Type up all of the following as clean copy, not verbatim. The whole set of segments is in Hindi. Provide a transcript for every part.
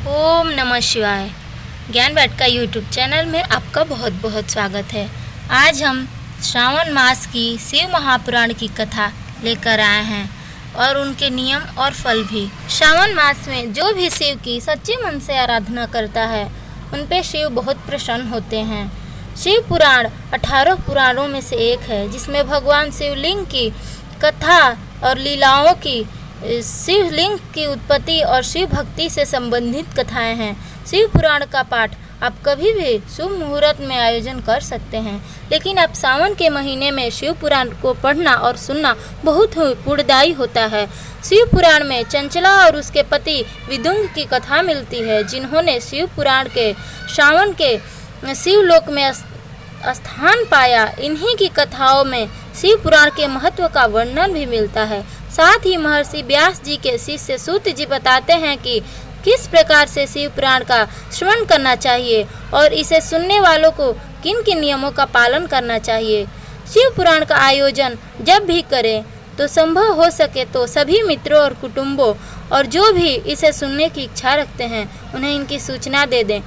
ओम नमः शिवाय। ज्ञान वाटिका यूट्यूब चैनल में आपका बहुत बहुत स्वागत है। आज हम श्रावण मास की शिव महापुराण की कथा लेकर आए हैं और उनके नियम और फल भी। श्रावण मास में जो भी शिव की सच्चे मन से आराधना करता है उन पे शिव बहुत प्रसन्न होते हैं। शिव पुराण 18 पुराणों में से एक है जिसमें भगवान शिवलिंग की कथा और लीलाओं की शिवलिंग की उत्पत्ति और शिव भक्ति से संबंधित कथाएं हैं। शिव पुराण का पाठ आप कभी भी शुभ मुहूर्त में आयोजन कर सकते हैं, लेकिन अब सावन के महीने में शिव पुराण को पढ़ना और सुनना बहुत ही पुण्यदायी होता है। शिव पुराण में चंचला और उसके पति विदुंग की कथा मिलती है, जिन्होंने शिव पुराण के श्रावण के शिवलोक में स्थान पाया। इन्हीं की कथाओं में शिव पुराण के महत्व का वर्णन भी मिलता है। साथ ही महर्षि व्यास जी के शिष्य सूत जी बताते हैं कि किस प्रकार से शिव पुराण का श्रवण करना चाहिए और इसे सुनने वालों को किन किन नियमों का पालन करना चाहिए। शिव पुराण का आयोजन जब भी करें तो संभव हो सके तो सभी मित्रों और कुटुंबों और जो भी इसे सुनने की इच्छा रखते हैं उन्हें इनकी सूचना दे दें,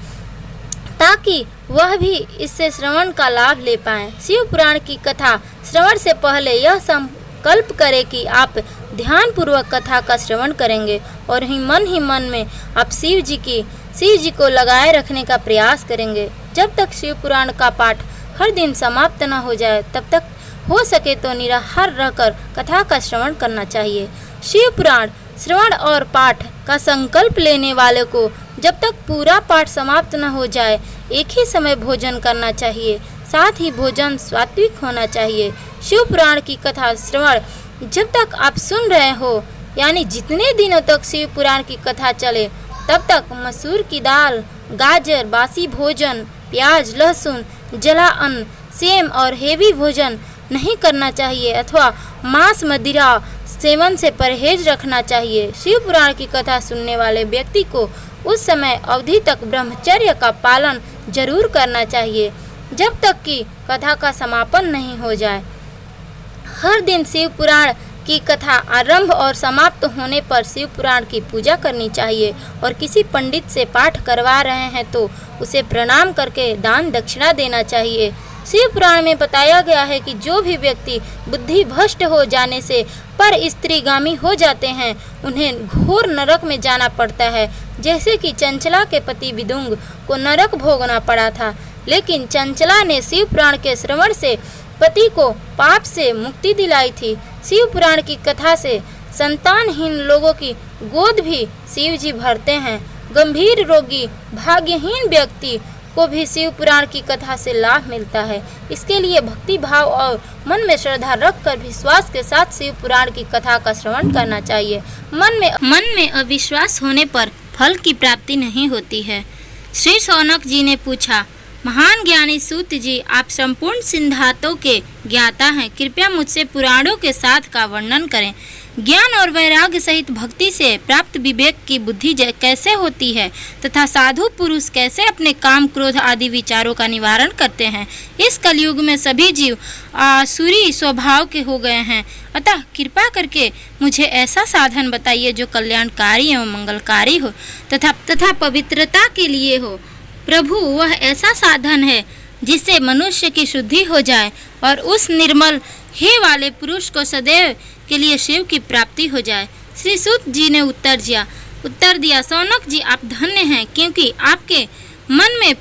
ताकि वह भी इससे श्रवण का लाभ ले पाएं। शिव पुराण की कथा श्रवण से पहले यह संकल्प करें कि आप ध्यान पूर्वक कथा का श्रवण करेंगे और ही मन में आप शिव जी को लगाए रखने का प्रयास करेंगे। जब तक शिव पुराण का पाठ हर दिन समाप्त न हो जाए तब तक हो सके तो निराहार रहकर कथा का श्रवण करना चाहिए। शिव पुराण श्रवण और पाठ का संकल्प लेने वाले को जब तक पूरा पाठ समाप्त न हो जाए एक ही समय भोजन करना चाहिए। साथ ही भोजन सात्विक होना चाहिए। शिव पुराण की कथा श्रवण जब तक आप सुन रहे हो, यानी जितने दिनों तक शिव पुराण की कथा चले तब तक मसूर की दाल, गाजर, बासी भोजन, प्याज, लहसुन, जला अन्न, सेम और हेवी भोजन नहीं करना चाहिए अथवा मांस मदिरा सेवन से परहेज रखना चाहिए। शिव पुराण की कथा सुनने वाले व्यक्ति को उस समय अवधि तक ब्रह्मचर्य का पालन जरूर करना चाहिए जब तक कि कथा का समापन नहीं हो जाए। हर दिन शिव पुराण की कथा आरंभ और समाप्त होने पर शिव पुराण की पूजा करनी चाहिए और किसी पंडित से पाठ करवा रहे हैं तो उसे प्रणाम करके दान दक्षिणा देना चाहिए। शिव पुराण में बताया गया है कि जो भी व्यक्ति बुद्धि भ्रष्ट हो जाने से पर स्त्रीगामी हो जाते हैं उन्हें घोर नरक में जाना पड़ता है। जैसे कि चंचला के पति विदुंग को नरक भोगना पड़ा था, लेकिन चंचला ने शिव पुराण के श्रवण से पति को पाप से मुक्ति दिलाई थी। शिव पुराण की कथा से संतानहीन लोगों की गोद भी शिव जी भरते हैं। गंभीर रोगी भाग्यहीन व्यक्ति को भी शिव पुराण की कथा से लाभ मिलता है। इसके लिए भक्ति भाव और मन में श्रद्धा रखकर विश्वास के साथ शिव पुराण की कथा का श्रवण करना चाहिए। मन में अविश्वास होने पर फल की प्राप्ति नहीं होती है। श्री शौनक जी ने पूछा, महान ज्ञानी सूत जी, आप संपूर्ण सिद्धांतों के ज्ञाता हैं, कृपया मुझसे पुराणों के साथ का वर्णन करें। ज्ञान और वैराग्य सहित भक्ति से प्राप्त विवेक की बुद्धि कैसे होती है तथा साधु पुरुष कैसे अपने काम क्रोध आदि विचारों का निवारण करते हैं। इस कलयुग में सभी जीव आसुरी स्वभाव के हो गए हैं, अतः कृपा करके मुझे ऐसा साधन बताइए जो कल्याणकारी एवं मंगलकारी हो तथा पवित्रता के लिए हो। प्रभु, वह ऐसा साधन है जिससे मनुष्य की शुद्धि हो जाए और उस निर्मल हे वाले पुरुष को सदैव के लिए शिव की प्राप्ति हो जाए। श्री सूत जी ने उत्तर दिया, शौनक जी, आप धन्य हैं, क्योंकि आपके मन में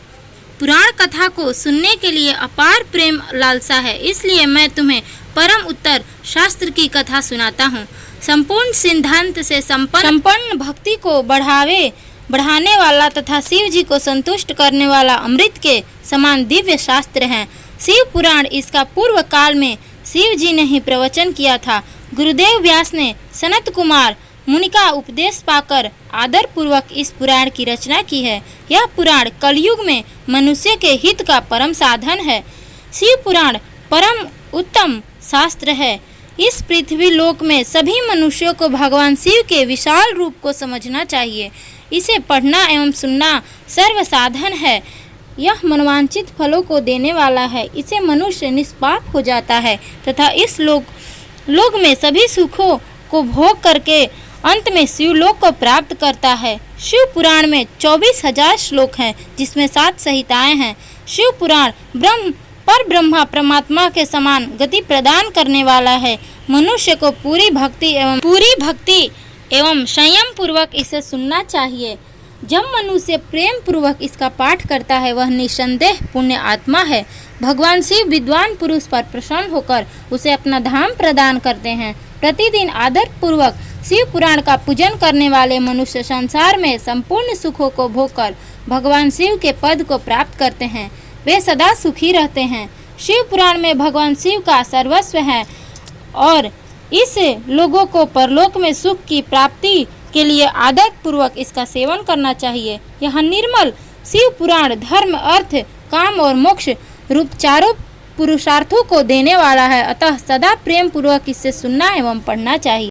पुराण कथा को सुनने के लिए अपार प्रेम लालसा है। इसलिए मैं तुम्हें परम उत्तर शास्त्र की कथा सुनाता हूँ। संपूर्ण सिद्धांत से संपन्न भक्ति को बढ़ाने वाला तथा शिव जी को संतुष्ट करने वाला अमृत के समान दिव्य शास्त्र हैं। शिव पुराण इसका पूर्व काल में शिव जी ने ही प्रवचन किया था। गुरुदेव व्यास ने सनत कुमार मुनि का उपदेश पाकर आदर पूर्वक इस पुराण की रचना की है। यह पुराण कलयुग में मनुष्य के हित का परम साधन है। शिव पुराण परम उत्तम शास्त्र है। इस पृथ्वी लोक में सभी मनुष्यों को भगवान शिव के विशाल रूप को समझना चाहिए। इसे पढ़ना एवं सुनना सर्व साधन है। यह मनवांचित फलों को देने वाला है। इसे मनुष्य निष्पाप हो जाता है तथा इस लोक में सभी सुखों को भोग करके अंत में शिवलोक को प्राप्त करता है। शिव पुराण में 24,000 श्लोक हैं, जिसमें 7 संहिताएं हैं। शिव पुराण पर ब्रह्मा परमात्मा के समान गति प्रदान करने वाला है। मनुष्य को पूरी भक्ति एवं संयम पूर्वक इसे सुनना चाहिए। जब मनुष्य प्रेम पूर्वक इसका पाठ करता है, वह निसंदेह पुण्य आत्मा है। भगवान शिव विद्वान पुरुष पर प्रसन्न होकर उसे अपना धाम प्रदान करते हैं। प्रतिदिन आदर पूर्वक शिव पुराण का पूजन करने वाले मनुष्य संसार में संपूर्ण सुखों को भोगकर भगवान शिव के पद को प्राप्त करते हैं। वे सदा सुखी रहते हैं। शिव पुराण में भगवान शिव का सर्वस्व है और इस लोगों को परलोक में सुख की प्राप्ति के लिए आदर पूर्वक इसका सेवन करना चाहिए। यह निर्मल शिव पुराण धर्म, अर्थ, काम और मोक्ष रूप चारों पुरुषार्थों को देने वाला है। अतः सदा प्रेम पूर्वक इसे सुनना एवं पढ़ना चाहिए।